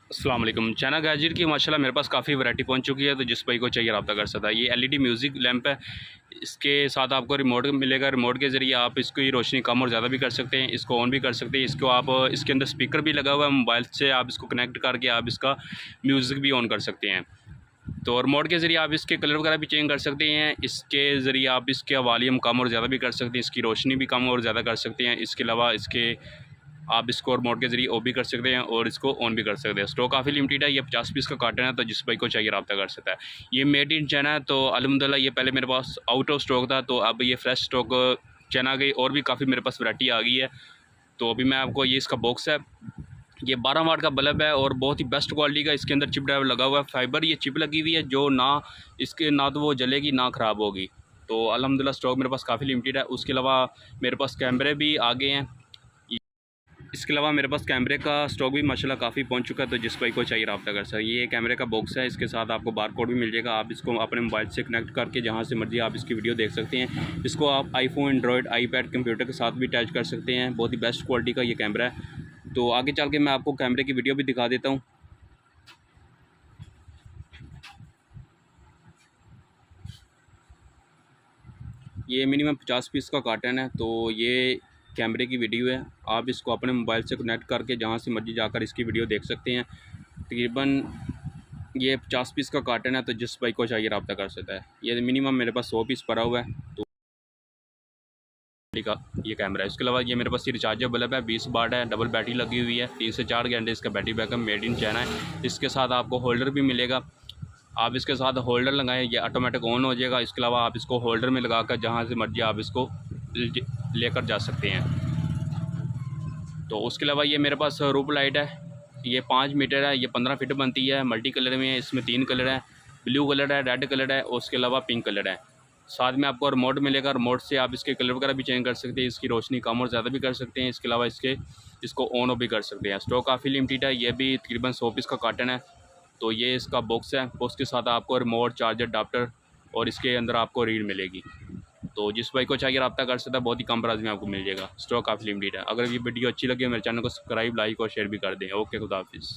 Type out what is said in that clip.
अस्सलाम वालेकुम। China gadget की माशाल्लाह मेरे पास काफ़ी वैरायटी पहुंच चुकी है, तो जिस भाई को चाहिए रब्ता कर सकता है। ये एलईडी म्यूज़िक लैंप है। इसके साथ आपको रिमोट मिलेगा। रिमोट के ज़रिए आप इसकी रोशनी कम और ज़्यादा भी कर सकते हैं, इसको ऑन भी कर सकते हैं। इसको आप इसके अंदर स्पीकर भी लगा हुआ है, मोबाइल से आप इसको कनेक्ट करके आप इसका म्यूज़िक भी ऑन कर सकते हैं। तो रिमोट के ज़रिए आप इसके कलर वगैरह भी चेंज कर सकते हैं। इसके ज़रिए आप इसके वॉल्यूम कम और ज़्यादा भी कर सकते हैं, इसकी रोशनी भी कम और ज़्यादा कर सकते हैं। इसके अलावा इसके आप इसको रिमोट के ज़रिए ऑफ भी कर सकते हैं और इसको ऑन भी कर सकते हैं। स्टॉक काफ़ी लिमिटेड है। ये 50 पीस का कार्टन है, तो जिस भाई को चाहिए रब्ता कर सकता है। ये मेड इन चाइना है, तो अल्हम्दुलिल्लाह ये पहले मेरे पास आउट ऑफ स्टॉक था, तो अब ये फ्रेश स्टॉक चाइना गई और भी काफ़ी मेरे पास वैरायटी आ गई है। तो अभी मैं आपको ये इसका बॉक्स है। ये 12 वाट का बल्ब है और बहुत ही बेस्ट क्वालिटी का इसके अंदर चिप ड्राइवर लगा हुआ है। फाइबर ये चिप लगी हुई है जो ना तो वो जलेगी ना ख़राब होगी। तो अल्हम्दुलिल्लाह स्टॉक मेरे पास काफ़ी लिमिटेड है। उसके अलावा मेरे पास कैमरे भी आ गए हैं। इसके अलावा मेरे पास कैमरे का स्टॉक भी माशाल्लाह काफ़ी पहुंच चुका है, तो जिस भाई को चाहिए रब्ता कर सकते हैं। ये कैमरे का बॉक्स है, इसके साथ आपको बार कोड भी मिल जाएगा। आप इसको अपने मोबाइल से कनेक्ट करके जहां से मर्जी आप इसकी वीडियो देख सकते हैं। इसको आप आईफोन, एंड्रॉयड, आईपैड, कंप्यूटर के साथ भी अटैच कर सकते हैं। बहुत ही बेस्ट क्वालिटी का ये कैमरा है। तो आगे चल के मैं आपको कैमरे की वीडियो भी दिखा देता हूँ। ये मिनिमम 50 पीस का कार्टन है, तो ये कैमरे की वीडियो है। आप इसको अपने मोबाइल से कनेक्ट करके जहाँ से मर्जी जाकर इसकी वीडियो देख सकते हैं। तकरीबन ये 50 पीस का कार्टन है, तो जिस भाई को चाहिए रब्ता कर सकता है। ये मिनिमम मेरे पास 100 पीस पड़ा हुआ है, तो का ये कैमरा है। इसके अलावा ये मेरे पास ये रिचार्जेबल बल्ब है, 20 वाट है, डबल बैटरी लगी हुई है, 3 से 4 घंटे इसका battery backup, made in China है। इसके साथ आपको होल्डर भी मिलेगा। आप इसके साथ होल्डर लगाएं, ये ऑटोमेटिक ऑन हो जाएगा। इसके अलावा आप इसको होल्डर में लगाकर जहाँ से मर्जी आप इसको लेकर जा सकते हैं। तो उसके अलावा ये मेरे पास रूप लाइट है। ये 5 मीटर है, ये 15 फीट बनती है, मल्टी कलर में है। इसमें 3 कलर है, ब्लू कलर है, रेड कलर है और उसके अलावा पिंक कलर है। साथ में आपको रिमोट मिलेगा। रिमोट से आप इसके कलर वगैरह भी चेंज कर सकते हैं, इसकी रोशनी कम और ज़्यादा भी कर सकते हैं। इसके अलावा इसको ऑन ऑफ भी कर सकते हैं। स्टॉक काफ़ी लिमिटेड है। ये भी तकरीबन 100 पीस का कार्टन है। तो ये इसका बॉक्स है। बॉक्स के साथ आपको रिमोट, चार्जर, अडाप्टर और इसके अंदर आपको रीड मिलेगी। तो जिस भाई को चाहिए रब्ता कर सकता है, बहुत ही कम प्राइस में आपको मिल जाएगा। स्टॉक काफ़ी लिमिटेड है। अगर ये वीडियो अच्छी लगे मेरे चैनल को सब्सक्राइब, लाइक और शेयर भी कर दें। ओके, खुदा हाफिज़।